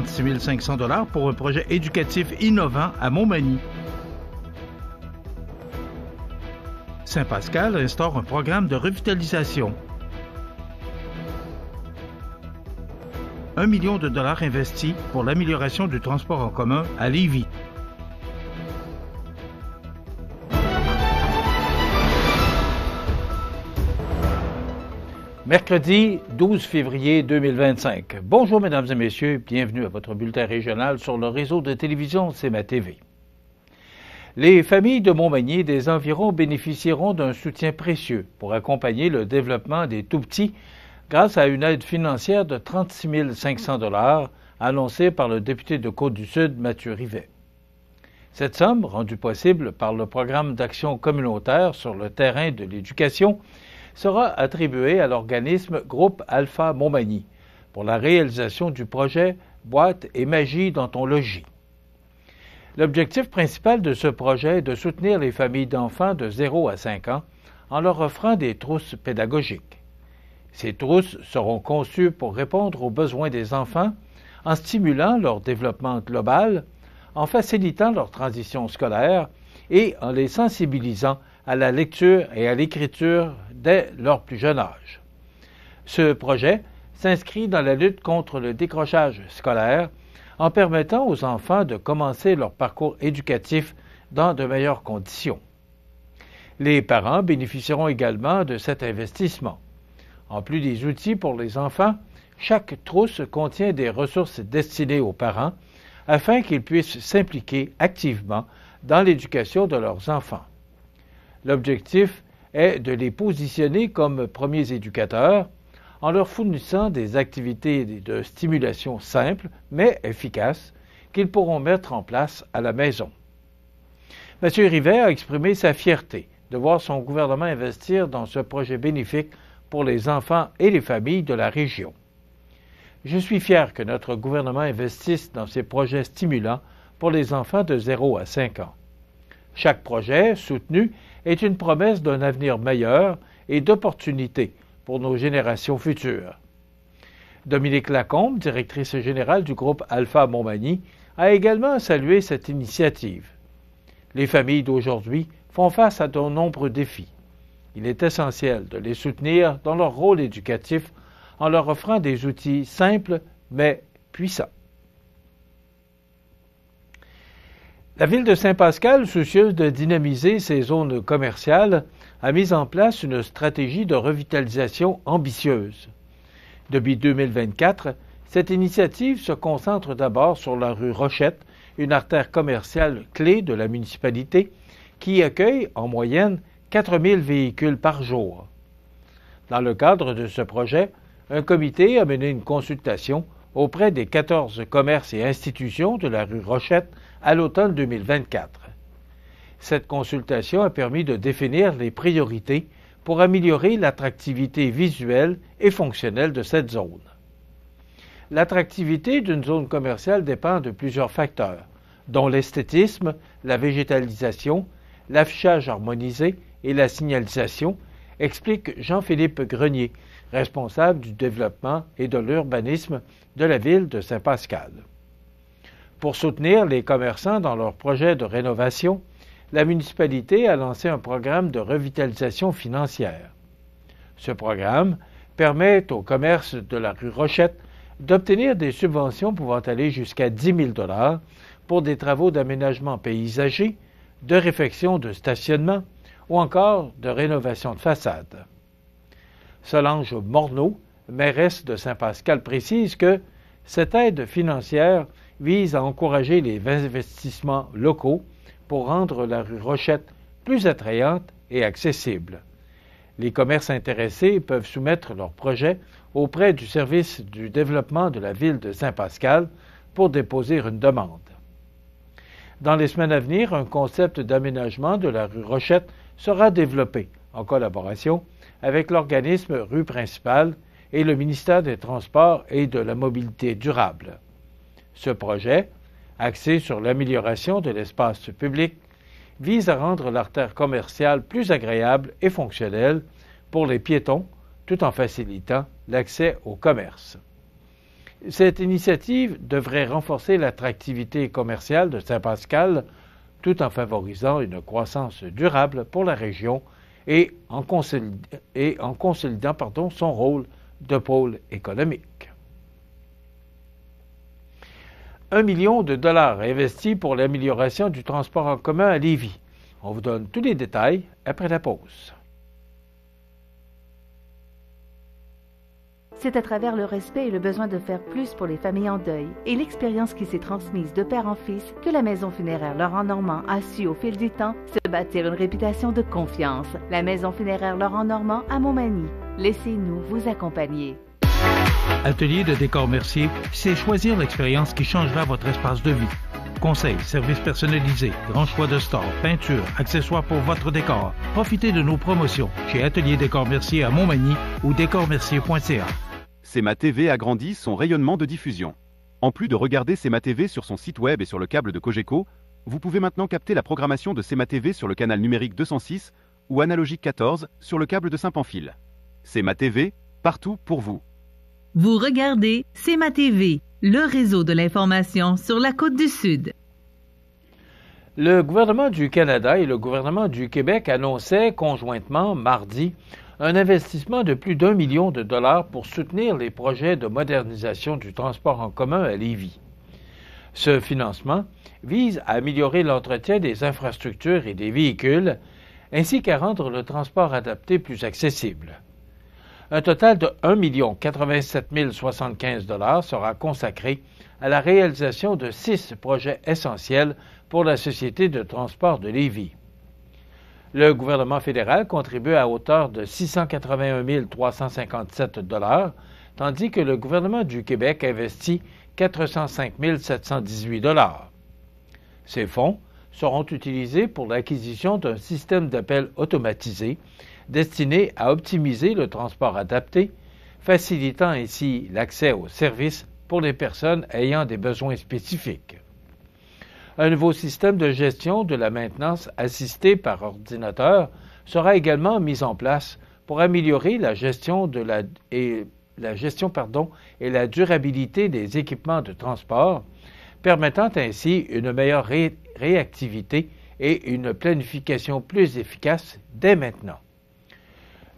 36 500 $ pour un projet éducatif innovant à Montmagny. Saint-Pascal instaure un programme de revitalisation. 1 million de dollars investis pour l'amélioration du transport en commun à Lévis. Mercredi 12 février 2025. Bonjour mesdames et messieurs, bienvenue à votre bulletin régional sur le réseau de télévision CMA-TV. Les familles de Montmagny et des environs bénéficieront d'un soutien précieux pour accompagner le développement des tout-petits grâce à une aide financière de 36 500 $ annoncée par le député de Côte-du-Sud, Mathieu Rivet. Cette somme, rendue possible par le programme d'action communautaire sur le terrain de l'éducation, sera attribuée à l'organisme Groupe Alpha Montmagny pour la réalisation du projet Boîte et magie dans ton logis. L'objectif principal de ce projet est de soutenir les familles d'enfants de 0 à 5 ans en leur offrant des trousses pédagogiques. Ces trousses seront conçues pour répondre aux besoins des enfants en stimulant leur développement global, en facilitant leur transition scolaire et en les sensibilisant à la lecture et à l'écriture dès leur plus jeune âge. Ce projet s'inscrit dans la lutte contre le décrochage scolaire en permettant aux enfants de commencer leur parcours éducatif dans de meilleures conditions. Les parents bénéficieront également de cet investissement. En plus des outils pour les enfants, chaque trousse contient des ressources destinées aux parents afin qu'ils puissent s'impliquer activement dans l'éducation de leurs enfants. L'objectif est de les positionner comme premiers éducateurs en leur fournissant des activités de stimulation simples mais efficaces qu'ils pourront mettre en place à la maison. M. Rivet a exprimé sa fierté de voir son gouvernement investir dans ce projet bénéfique pour les enfants et les familles de la région. Je suis fier que notre gouvernement investisse dans ces projets stimulants pour les enfants de 0 à 5 ans. Chaque projet soutenu est une promesse d'un avenir meilleur et d'opportunités pour nos générations futures. Dominique Lacombe, directrice générale du groupe Alpha Montmagny, a également salué cette initiative. Les familles d'aujourd'hui font face à de nombreux défis. Il est essentiel de les soutenir dans leur rôle éducatif en leur offrant des outils simples mais puissants. La ville de Saint-Pascal, soucieuse de dynamiser ses zones commerciales, a mis en place une stratégie de revitalisation ambitieuse. Depuis 2024, cette initiative se concentre d'abord sur la rue Rochette, une artère commerciale clé de la municipalité qui accueille en moyenne 4 000 véhicules par jour. Dans le cadre de ce projet, un comité a mené une consultation auprès des 14 commerces et institutions de la rue Rochette à l'automne 2024. Cette consultation a permis de définir les priorités pour améliorer l'attractivité visuelle et fonctionnelle de cette zone. L'attractivité d'une zone commerciale dépend de plusieurs facteurs, dont l'esthétisme, la végétalisation, l'affichage harmonisé et la signalisation, explique Jean-Philippe Grenier, responsable du développement et de l'urbanisme de la ville de Saint-Pascal. Pour soutenir les commerçants dans leurs projets de rénovation, la municipalité a lancé un programme de revitalisation financière. Ce programme permet aux commerces de la rue Rochette d'obtenir des subventions pouvant aller jusqu'à 10 000 $ pour des travaux d'aménagement paysager, de réfection de stationnement ou encore de rénovation de façade. Solange Morneau, mairesse de Saint-Pascal, précise que cette aide financière vise à encourager les investissements locaux pour rendre la rue Rochette plus attrayante et accessible. Les commerces intéressés peuvent soumettre leurs projets auprès du service du développement de la ville de Saint-Pascal pour déposer une demande. Dans les semaines à venir, un concept d'aménagement de la rue Rochette sera développé en collaboration avec l'organisme Rue Principale et le ministère des Transports et de la Mobilité durable. Ce projet, axé sur l'amélioration de l'espace public, vise à rendre l'artère commerciale plus agréable et fonctionnelle pour les piétons, tout en facilitant l'accès au commerce. Cette initiative devrait renforcer l'attractivité commerciale de Saint-Pascal tout en favorisant une croissance durable pour la région et en consolidant son rôle de pôle économique. 1 million de dollars investis pour l'amélioration du transport en commun à Lévis. On vous donne tous les détails après la pause. C'est à travers le respect et le besoin de faire plus pour les familles en deuil et l'expérience qui s'est transmise de père en fils que la Maison funéraire Laurent Normand a su au fil du temps se bâtir une réputation de confiance. La Maison funéraire Laurent Normand à Montmagny. Laissez-nous vous accompagner. Atelier de décor Mercier, c'est choisir l'expérience qui changera votre espace de vie. Conseils, services personnalisés, grand choix de stores, peinture, accessoires pour votre décor. Profitez de nos promotions chez Atelier Décor Mercier à Montmagny ou décormercier.ca. CEMA TV agrandit son rayonnement de diffusion. En plus de regarder CEMA TV sur son site web et sur le câble de Cogeco, vous pouvez maintenant capter la programmation de CEMA TV sur le canal numérique 206 ou analogique 14 sur le câble de Saint-Pamphile. CEMA TV, partout pour vous. Vous regardez CEMA TV, le réseau de l'information sur la Côte-du-Sud. Le gouvernement du Canada et le gouvernement du Québec annonçaient conjointement mardi un investissement de plus d'1 million de dollars pour soutenir les projets de modernisation du transport en commun à Lévis. Ce financement vise à améliorer l'entretien des infrastructures et des véhicules, ainsi qu'à rendre le transport adapté plus accessible. Un total de 1 087 075 $ sera consacré à la réalisation de 6 projets essentiels pour la Société de transport de Lévis. Le gouvernement fédéral contribue à hauteur de 681 357 $, tandis que le gouvernement du Québec investit 405 718 $. Ces fonds seront utilisés pour l'acquisition d'un système d'appel automatisé destiné à optimiser le transport adapté, facilitant ainsi l'accès aux services pour les personnes ayant des besoins spécifiques. Un nouveau système de gestion de la maintenance assistée par ordinateur sera également mis en place pour améliorer la gestion et la durabilité des équipements de transport, permettant ainsi une meilleure réactivité et une planification plus efficace dès maintenant.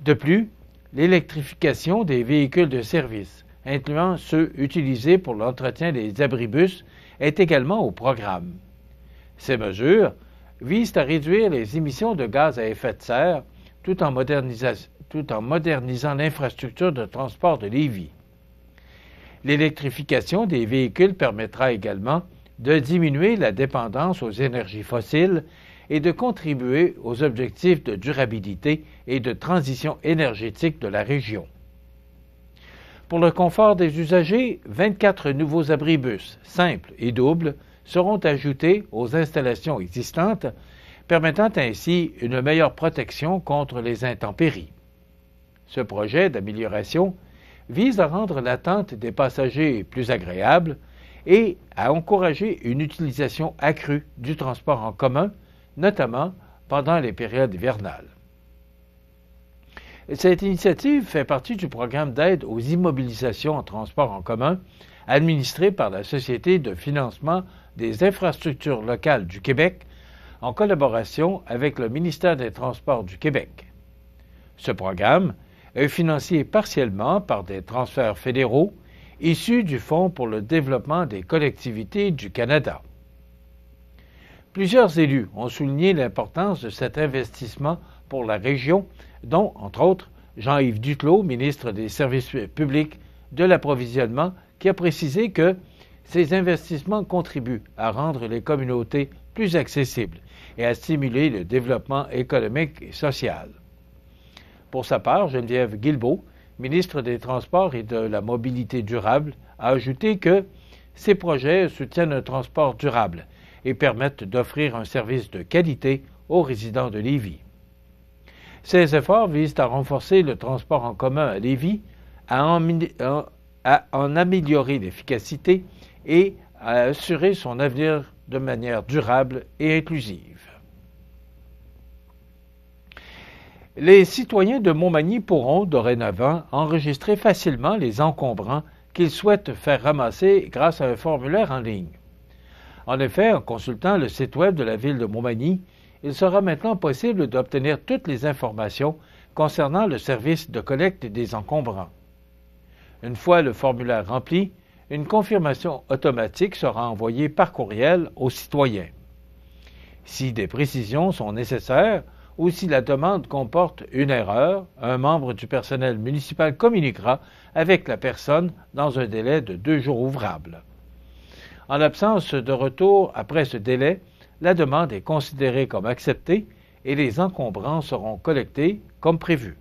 De plus, l'électrification des véhicules de service, incluant ceux utilisés pour l'entretien des abribus, est également au programme. Ces mesures visent à réduire les émissions de gaz à effet de serre tout en modernisant l'infrastructure de transport de Lévis. L'électrification des véhicules permettra également de diminuer la dépendance aux énergies fossiles et de contribuer aux objectifs de durabilité et de transition énergétique de la région. Pour le confort des usagers, 24 nouveaux abribus, simples et doubles, seront ajoutés aux installations existantes, permettant ainsi une meilleure protection contre les intempéries. Ce projet d'amélioration vise à rendre l'attente des passagers plus agréable et à encourager une utilisation accrue du transport en commun, notamment pendant les périodes hivernales. Cette initiative fait partie du programme d'aide aux immobilisations en transport en commun administré par la Société de financement des infrastructures locales du Québec en collaboration avec le ministère des Transports du Québec. Ce programme est financé partiellement par des transferts fédéraux issus du Fonds pour le développement des collectivités du Canada. Plusieurs élus ont souligné l'importance de cet investissement pour la région, dont, entre autres, Jean-Yves Duclos, ministre des Services publics, de l'approvisionnement, qui a précisé que ces investissements contribuent à rendre les communautés plus accessibles et à stimuler le développement économique et social. Pour sa part, Geneviève Guilbeault, ministre des Transports et de la Mobilité durable, a ajouté que ces projets soutiennent un transport durable et permettent d'offrir un service de qualité aux résidents de Lévis. Ces efforts visent à renforcer le transport en commun à Lévis, à en améliorer l'efficacité et à assurer son avenir de manière durable et inclusive. Les citoyens de Montmagny pourront dorénavant enregistrer facilement les encombrants qu'ils souhaitent faire ramasser grâce à un formulaire en ligne. En effet, en consultant le site web de la Ville de Montmagny, il sera maintenant possible d'obtenir toutes les informations concernant le service de collecte des encombrants. Une fois le formulaire rempli, une confirmation automatique sera envoyée par courriel aux citoyens. Si des précisions sont nécessaires ou si la demande comporte une erreur, un membre du personnel municipal communiquera avec la personne dans un délai de 2 jours ouvrables. En l'absence de retour après ce délai, la demande est considérée comme acceptée et les encombrants seront collectés comme prévu.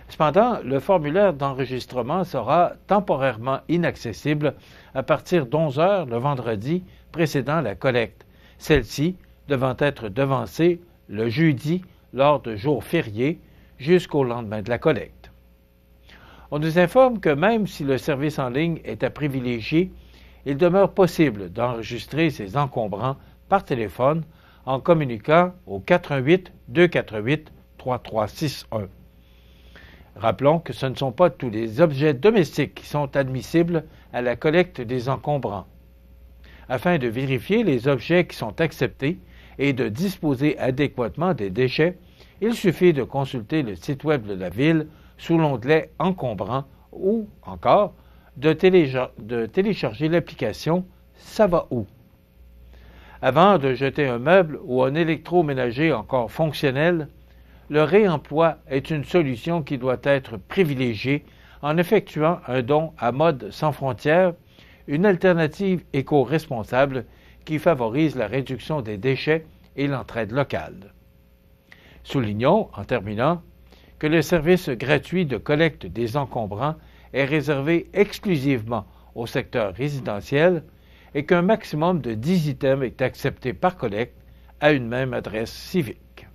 Cependant, le formulaire d'enregistrement sera temporairement inaccessible à partir d'11 heures le vendredi précédant la collecte, celle-ci devant être devancée le jeudi lors de jours fériés jusqu'au lendemain de la collecte. On nous informe que même si le service en ligne est à privilégier, il demeure possible d'enregistrer ces encombrants par téléphone en communiquant au 418-248-3361. Rappelons que ce ne sont pas tous les objets domestiques qui sont admissibles à la collecte des encombrants. Afin de vérifier les objets qui sont acceptés et de disposer adéquatement des déchets, il suffit de consulter le site web de la Ville sous l'onglet « Encombrants » ou encore de télécharger l'application « Ça va où ». Avant de jeter un meuble ou un électroménager encore fonctionnel, le réemploi est une solution qui doit être privilégiée en effectuant un don à Mode sans frontières, une alternative éco-responsable qui favorise la réduction des déchets et l'entraide locale. Soulignons, en terminant, que le service gratuit de collecte des encombrants est réservé exclusivement au secteur résidentiel et qu'un maximum de 10 items est accepté par collecte à une même adresse civique.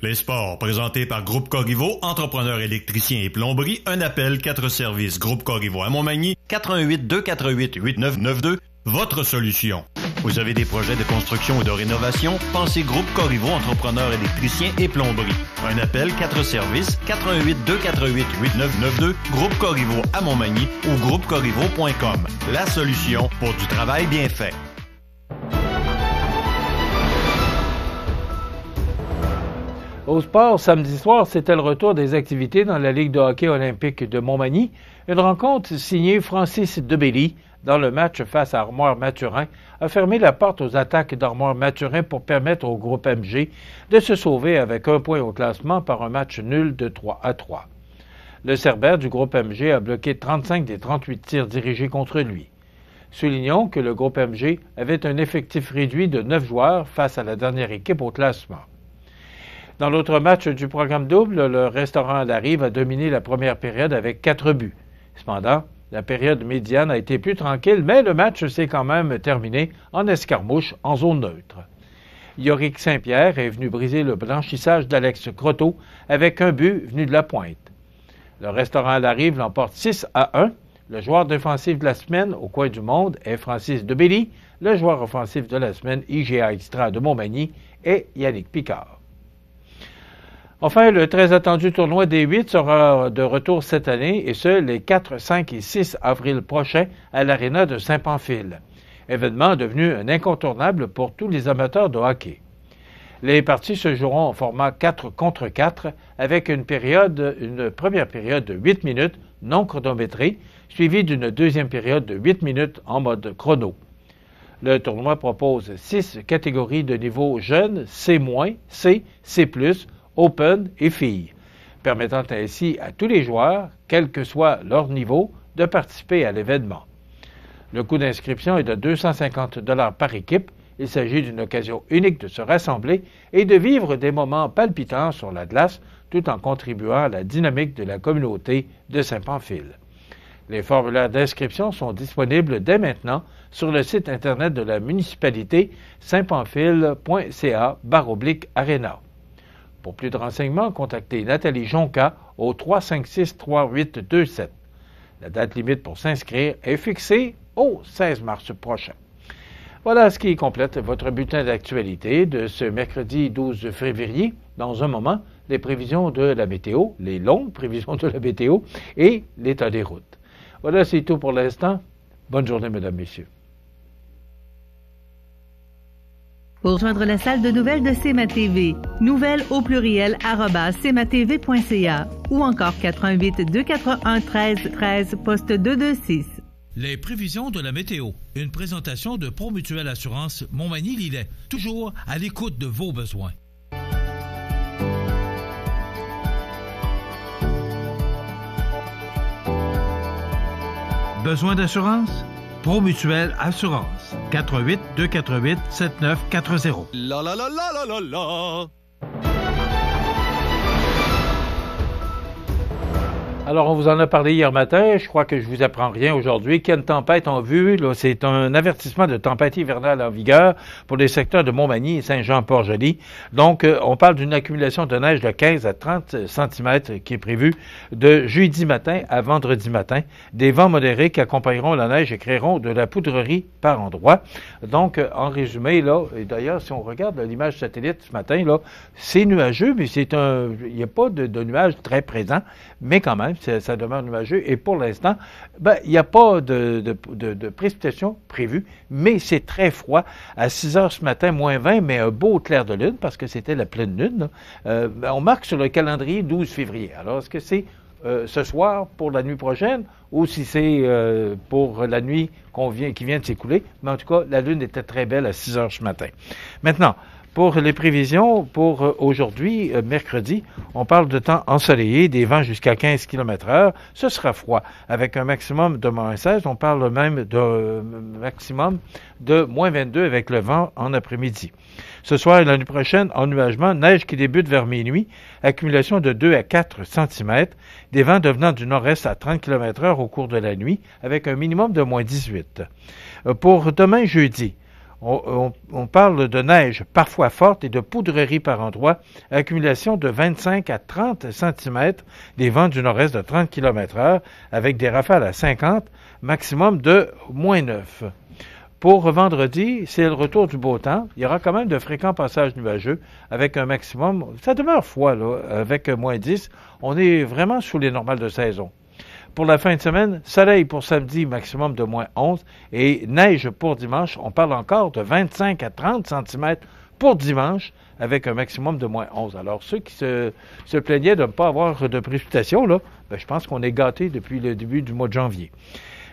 Les sports, présentés par Groupe Corriveau, entrepreneurs électriciens et plomberie, un appel, 4 services. Groupe Corriveau à Montmagny, 418-248-8992, votre solution. Vous avez des projets de construction ou de rénovation? Pensez Groupe Corriveau, entrepreneurs électriciens et plomberie. Un appel, 4 services, 418-248-8992, Groupe Corriveau à Montmagny ou groupecorriveau.com. La solution pour du travail bien fait. Au sport, samedi soir, c'était le retour des activités dans la Ligue de hockey olympique de Montmagny. Une rencontre signée Francis Debelly dans le match face à Armoire-Mathurin a fermé la porte aux attaques d'Armoire-Mathurin pour permettre au groupe MG de se sauver avec 1 point au classement par un match nul de 3-3. Le Cerbère du groupe MG a bloqué 35 des 38 tirs dirigés contre lui. Soulignons que le groupe MG avait un effectif réduit de 9 joueurs face à la dernière équipe au classement. Dans l'autre match du programme double, le Restaurant à la Rive a dominé la première période avec 4 buts. Cependant, la période médiane a été plus tranquille, mais le match s'est quand même terminé en escarmouche en zone neutre. Yorick Saint-Pierre est venu briser le blanchissage d'Alex Croteau avec un but venu de la pointe. Le Restaurant à la Rive l'emporte 6-1. Le joueur défensif de la semaine au coin du monde est Francis Debelly. Le joueur offensif de la semaine IGA Extra de Montmagny est Yannick Picard. Enfin, le très attendu tournoi des 8 sera de retour cette année, et ce, les 4, 5 et 6 avril prochains à l'Aréna de Saint-Pamphile. Événement devenu un incontournable pour tous les amateurs de hockey. Les parties se joueront en format 4 contre 4 avec une première période de 8 minutes non chronométrée, suivie d'une deuxième période de 8 minutes en mode chrono. Le tournoi propose 6 catégories de niveau jeunes, C-, C, C+, Open et filles, permettant ainsi à tous les joueurs, quel que soit leur niveau, de participer à l'événement. Le coût d'inscription est de 250 $ par équipe. Il s'agit d'une occasion unique de se rassembler et de vivre des moments palpitants sur la glace, tout en contribuant à la dynamique de la communauté de Saint-Pamphile. Les formulaires d'inscription sont disponibles dès maintenant sur le site Internet de la municipalité saintpamphile.ca/arena. Pour plus de renseignements, contactez Nathalie Jonca au 356-3827. La date limite pour s'inscrire est fixée au 16 mars prochain. Voilà ce qui complète votre bulletin d'actualité de ce mercredi 12 février. Dans un moment, les prévisions de la météo, les longues prévisions de la météo et l'état des routes. Voilà, c'est tout pour l'instant. Bonne journée, mesdames, messieurs. Pour joindre la salle de nouvelles de CMA-TV, nouvelles au pluriel @cmatv.ca ou encore 88 241 13 13 poste 226. Les prévisions de la météo. Une présentation de Promutuelle Assurance Montmagny-Lillet. Toujours à l'écoute de vos besoins. Besoin d'assurance? Promutuelle Assurance. 88 248 7940. La la la la la la la. Alors, on vous en a parlé hier matin. Je crois que je vous apprends rien aujourd'hui. Quelle tempête en vue? Là, c'est un avertissement de tempête hivernale en vigueur pour les secteurs de Montmagny et Saint-Jean-Port-Joli. Donc, on parle d'une accumulation de neige de 15 à 30 cm qui est prévue de jeudi matin à vendredi matin. Des vents modérés qui accompagneront la neige et créeront de la poudrerie par endroits. Donc, en résumé, là, et d'ailleurs, si on regarde l'image satellite ce matin, là, c'est nuageux, mais il n'y a pas de nuages très présents, mais quand même, ça demeure nuageux. Et pour l'instant, il n'y a pas de précipitations prévues, mais c'est très froid. À 6 heures ce matin, moins 20, mais un beau clair de lune, parce que c'était la pleine lune. On marque sur le calendrier 12 février. Alors, est-ce que c'est ce soir pour la nuit prochaine ou si c'est pour la nuit qui vient de s'écouler? Mais en tout cas, la lune était très belle à 6 heures ce matin. Maintenant, pour les prévisions, pour aujourd'hui, mercredi, on parle de temps ensoleillé, des vents jusqu'à 15 km/h. Ce sera froid, avec un maximum de moins 16. On parle même d'un maximum de moins 22 avec le vent en après-midi. Ce soir et la nuit prochaine, ennuagement, neige qui débute vers minuit, accumulation de 2 à 4 cm, des vents devenant du nord-est à 30 km/h au cours de la nuit, avec un minimum de moins 18. Pour demain jeudi, on parle de neige parfois forte et de poudrerie par endroits, accumulation de 25 à 30 cm, des vents du nord-est de 30 km/h, avec des rafales à 50, maximum de moins 9. Pour vendredi, c'est le retour du beau temps. Il y aura quand même de fréquents passages nuageux avec un maximum, ça demeure froid, là, avec moins 10. On est vraiment sous les normales de saison. Pour la fin de semaine, soleil pour samedi, maximum de moins 11, et neige pour dimanche. On parle encore de 25 à 30 cm pour dimanche, avec un maximum de moins 11. Alors, ceux qui se plaignaient de ne pas avoir de précipitations, là, je pense qu'on est gâtés depuis le début du mois de janvier.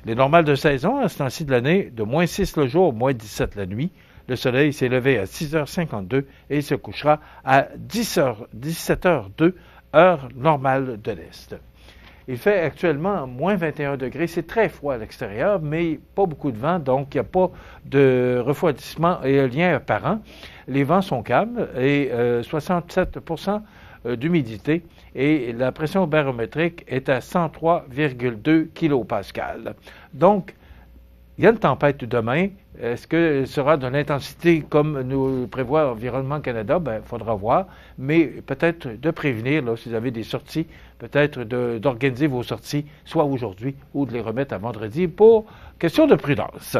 Les normales de saison, à ce temps-ci de l'année, de moins 6 le jour, moins 17 la nuit. Le soleil s'est levé à 6h52 et il se couchera à 17h02, heure normale de l'Est. Il fait actuellement moins 21 degrés. C'est très froid à l'extérieur, mais pas beaucoup de vent, donc il n'y a pas de refroidissement éolien apparent. Les vents sont calmes et 67% d'humidité et la pression barométrique est à 103,2 kPa. Donc, il y a une tempête demain. Est-ce qu'elle sera de l'intensité comme nous prévoit Environnement Canada? Il faudra voir. Mais peut-être de prévenir, là, si vous avez des sorties, peut-être d'organiser vos sorties, soit aujourd'hui ou de les remettre à vendredi pour question de prudence.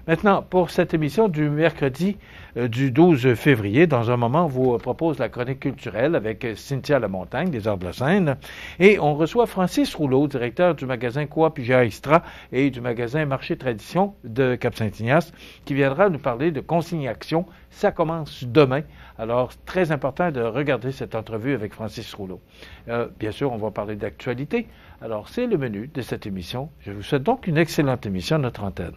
Maintenant, pour cette émission du mercredi du 12 février, dans un moment, on vous propose la chronique culturelle avec Cynthia Lamontagne des Arts de la Seine. Et on reçoit Francis Rouleau, directeur du magasin Coop IGA Extra et du magasin Marché Tradition de Cap-Saint-Ignace, qui viendra nous parler de consigne-action. Ça commence demain. Alors, très important de regarder cette entrevue avec Francis Rouleau. Bien sûr, on va parler d'actualité. Alors, c'est le menu de cette émission. Je vous souhaite donc une excellente émission à notre antenne.